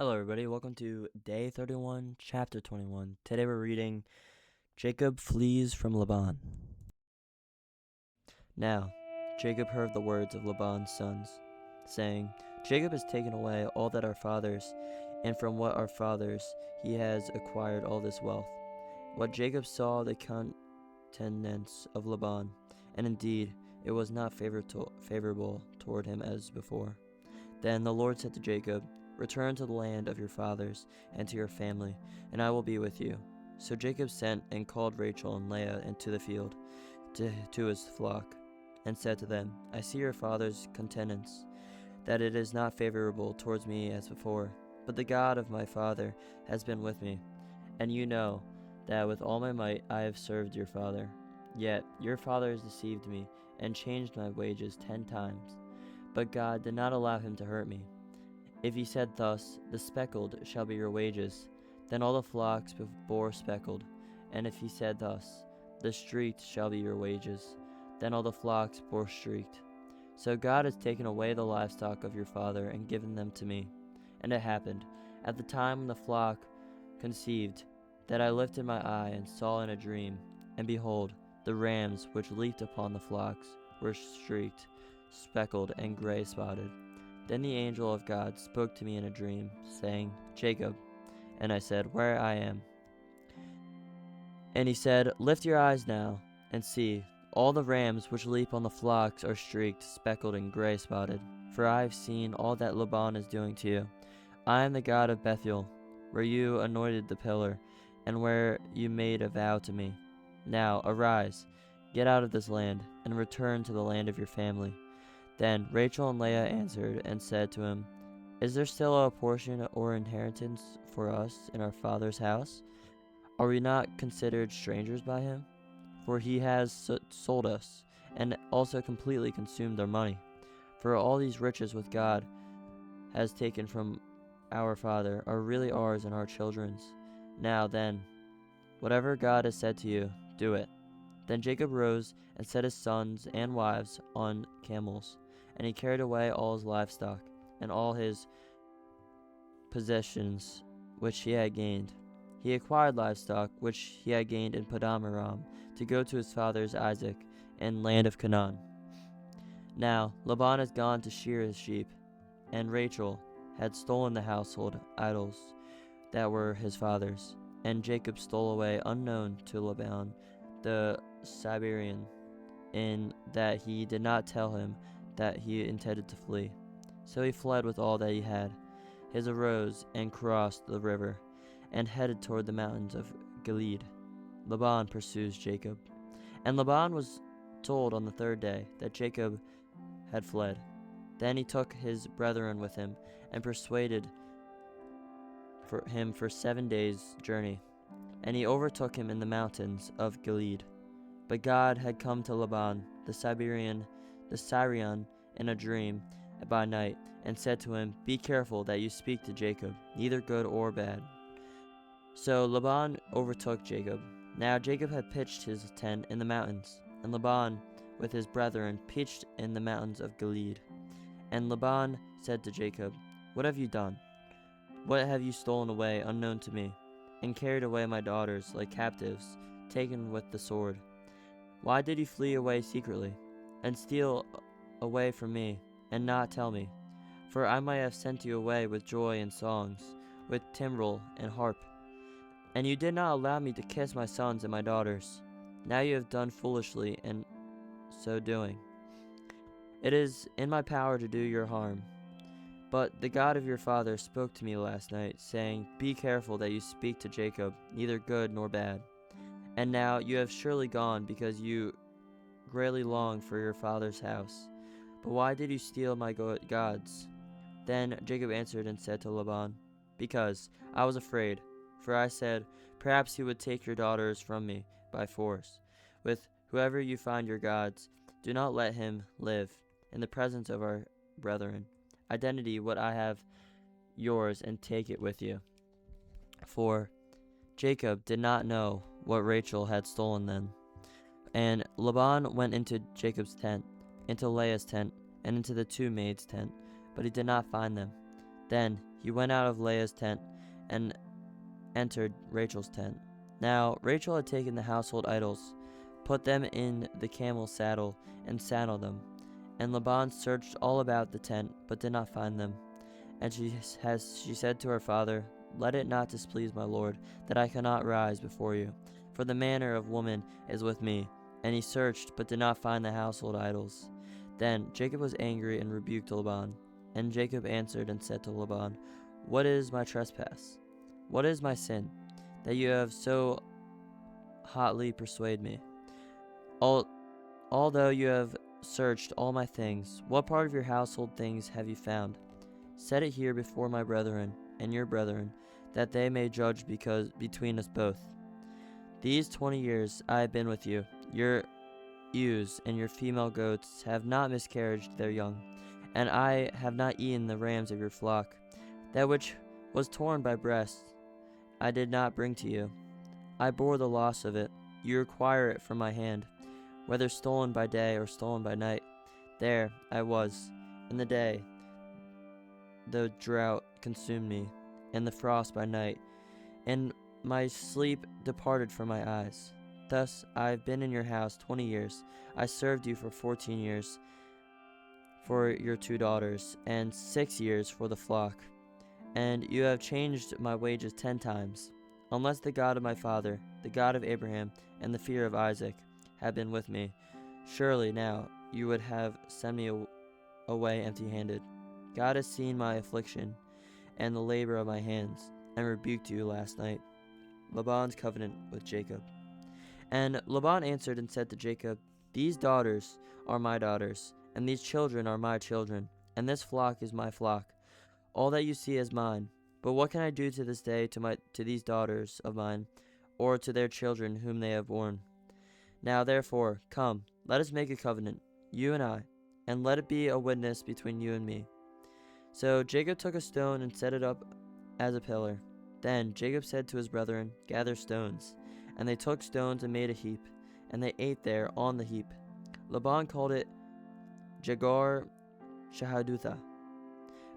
Hello, everybody. Welcome to day 31, chapter 21. Today we're reading Jacob flees from Laban. Now, Jacob heard the words of Laban's sons, saying, Jacob has taken away all that our fathers, and from what our fathers he has acquired all this wealth. What Jacob saw the countenance of Laban, and indeed it was not favorable toward him as before. Then the Lord said to Jacob, Return to the land of your fathers and to your family, and I will be with you. So Jacob sent and called Rachel and Leah into the field to his flock, and said to them, I see your father's countenance, that it is not favorable towards me as before, but the God of my father has been with me. And you know that with all my might I have served your father. Yet your father has deceived me, and changed my wages 10 times. But God did not allow him to hurt me. If he said thus, The speckled shall be your wages, then all the flocks bore speckled. And if he said thus, The streaked shall be your wages, then all the flocks bore streaked. So God has taken away the livestock of your father and given them to me. And it happened, at the time when the flock conceived, that I lifted my eye and saw in a dream, and behold, the rams which leaped upon the flocks were streaked, speckled, and gray spotted. Then the angel of God spoke to me in a dream, saying, Jacob. And I said, Where I am. And he said, Lift your eyes now, and see, all the rams which leap on the flocks are streaked, speckled, and gray spotted. For I have seen all that Laban is doing to you. I am the God of Bethuel, where you anointed the pillar, and where you made a vow to me. Now arise, get out of this land, and return to the land of your family. Then Rachel and Leah answered and said to him, Is there still a portion or inheritance for us in our father's house? Are we not considered strangers by him? For he has sold us, and also completely consumed our money. For all these riches which God has taken from our father are really ours and our children's. Now then, whatever God has said to you, do it. Then Jacob rose and set his sons and wives on camels, and he carried away all his livestock and all his possessions which he had gained. He acquired livestock which he had gained in Paddan Aram to go to his father's Isaac in land of Canaan. Now Laban had gone to shear his sheep, and Rachel had stolen the household idols that were his father's. And Jacob stole away unknown to Laban the Siberian, in that he did not tell him that he intended to flee. So he fled with all that he had. He arose and crossed the river, and headed toward the mountains of Gilead. Laban pursues Jacob. And Laban was told on the third day that Jacob had fled. Then he took his brethren with him, and persuaded him for 7 days' journey. And he overtook him in the mountains of Gilead. But God had come to Laban the Syrian in a dream by night, and said to him, Be careful that you speak to Jacob, neither good or bad. So Laban overtook Jacob. Now Jacob had pitched his tent in the mountains, and Laban with his brethren pitched in the mountains of Gilead. And Laban said to Jacob, What have you done? What have you stolen away unknown to me, and carried away my daughters like captives, taken with the sword? Why did you flee away secretly, and steal away from me, and not tell me? For I might have sent you away with joy and songs, with timbrel and harp. And you did not allow me to kiss my sons and my daughters. Now you have done foolishly in so doing. It is in my power to do your harm. But the God of your father spoke to me last night, saying, Be careful that you speak to Jacob, neither good nor bad. And now you have surely gone, because you greatly long for your father's house. But why did you steal my gods? Then Jacob answered and said to Laban, Because I was afraid, for I said, Perhaps he would take your daughters from me by force. With whoever you find your gods, do not let him live in the presence of our brethren. Identity what I have yours, and take it with you. For Jacob did not know what Rachel had stolen then. And Laban went into Jacob's tent, into Leah's tent, and into the two maids' tent, but he did not find them. Then he went out of Leah's tent and entered Rachel's tent. Now Rachel had taken the household idols, put them in the camel's saddle, and saddled them. And Laban searched all about the tent, but did not find them. And she said to her father, "Let it not displease my lord, that I cannot rise before you, for the manner of woman is with me." And he searched, but did not find the household idols. Then Jacob was angry and rebuked Laban. And Jacob answered and said to Laban, "What is my trespass? What is my sin, that you have so hotly pursued me? Although you have searched all my things, what part of your household things have you found? Set it here before my brethren and your brethren, that they may judge between us both. These 20 years I have been with you. Your ewes and your female goats have not miscarried their young, and I have not eaten the rams of your flock. That which was torn by breasts I did not bring to you. I bore the loss of it. You require it from my hand, whether stolen by day or stolen by night. There I was in the day. The drought consumed me, and the frost by night, and my sleep departed from my eyes. Thus I have been in your house 20 years. I served you for 14 years for your 2 daughters, and 6 years for the flock. And you have changed my wages 10 times. Unless the God of my father, the God of Abraham, and the fear of Isaac had been with me, surely now you would have sent me away empty-handed. God has seen my affliction and the labor of my hands, and rebuked you last night." Laban's covenant with Jacob. And Laban answered and said to Jacob, "These daughters are my daughters, and these children are my children, and this flock is my flock. All that you see is mine. But what can I do to this day to these daughters of mine, or to their children whom they have borne? Now therefore, come, let us make a covenant, you and I, and let it be a witness between you and me." So Jacob took a stone and set it up as a pillar. Then Jacob said to his brethren, "Gather stones." And they took stones and made a heap, and they ate there on the heap. Laban called it Jagar Shahadutha,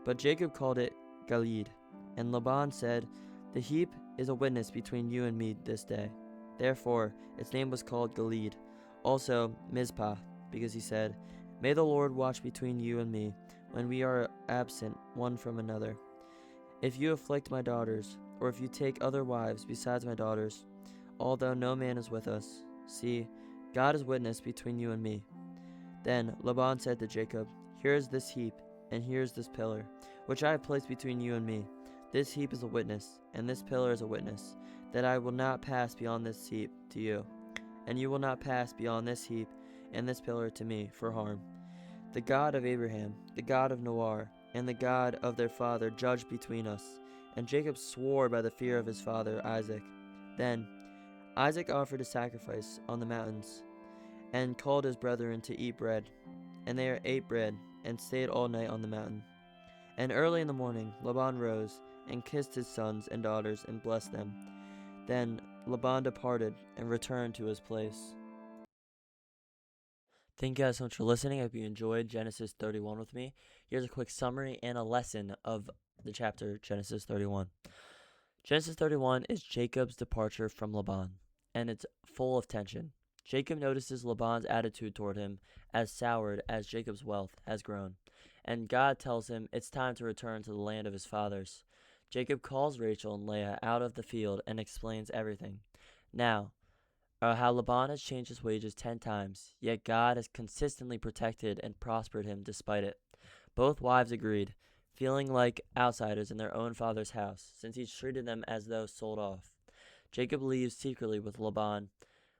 but Jacob called it Gilead. And Laban said, "The heap is a witness between you and me this day." Therefore its name was called Gilead. Also Mizpah, because he said, "May the Lord watch between you and me, when we are absent one from another. If you afflict my daughters, or if you take other wives besides my daughters, although no man is with us, see, God is witness between you and me." Then Laban said to Jacob, "Here is this heap, and here is this pillar, which I have placed between you and me. This heap is a witness, and this pillar is a witness, that I will not pass beyond this heap to you, and you will not pass beyond this heap and this pillar to me for harm. The God of Abraham, the God of Noah, and the God of their father judged between us." And Jacob swore by the fear of his father Isaac. Then Isaac offered a sacrifice on the mountains, and called his brethren to eat bread. And they ate bread, and stayed all night on the mountain. And early in the morning Laban rose, and kissed his sons and daughters, and blessed them. Then Laban departed, and returned to his place. Thank you guys so much for listening. I hope you enjoyed Genesis 31 with me. Here's a quick summary and a lesson of the chapter Genesis 31. Genesis 31 is Jacob's departure from Laban, and it's full of tension. Jacob notices Laban's attitude toward him as soured as Jacob's wealth has grown, and God tells him it's time to return to the land of his fathers. Jacob calls Rachel and Leah out of the field and explains everything. Now, how Laban has changed his wages 10 times, yet God has consistently protected and prospered him despite it. Both wives agreed, feeling like outsiders in their own father's house, since he treated them as though sold off. Jacob leaves secretly with Laban,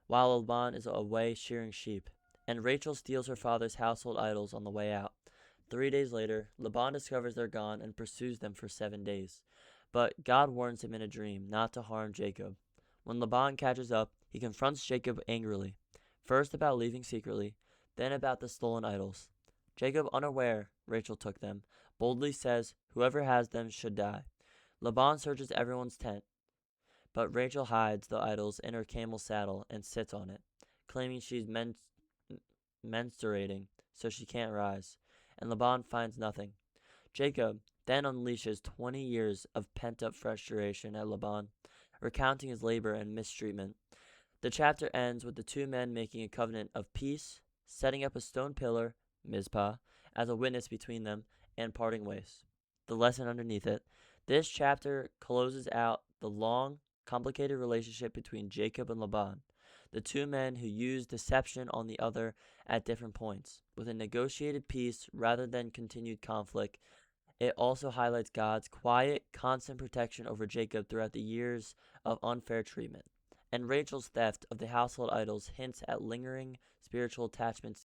while Laban is away shearing sheep, and Rachel steals her father's household idols on the way out. 3 days later, Laban discovers they're gone and pursues them for 7 days. But God warns him in a dream not to harm Jacob. When Laban catches up, he confronts Jacob angrily, first about leaving secretly, then about the stolen idols. Jacob, unaware Rachel took them, boldly says whoever has them should die. Laban searches everyone's tent, but Rachel hides the idols in her camel's saddle and sits on it, claiming she's menstruating so she can't rise, and Laban finds nothing. Jacob, then unleashes 20 years of pent-up frustration at Laban, recounting his labor and mistreatment. The chapter ends with the two men making a covenant of peace, setting up a stone pillar, Mizpah, as a witness between them, and parting ways. The lesson underneath it: this chapter closes out the long, complicated relationship between Jacob and Laban, the two men who used deception on the other at different points, with a negotiated peace rather than continued conflict. It also highlights God's quiet, constant protection over Jacob throughout the years of unfair treatment. And Rachel's theft of the household idols hints at lingering spiritual attachments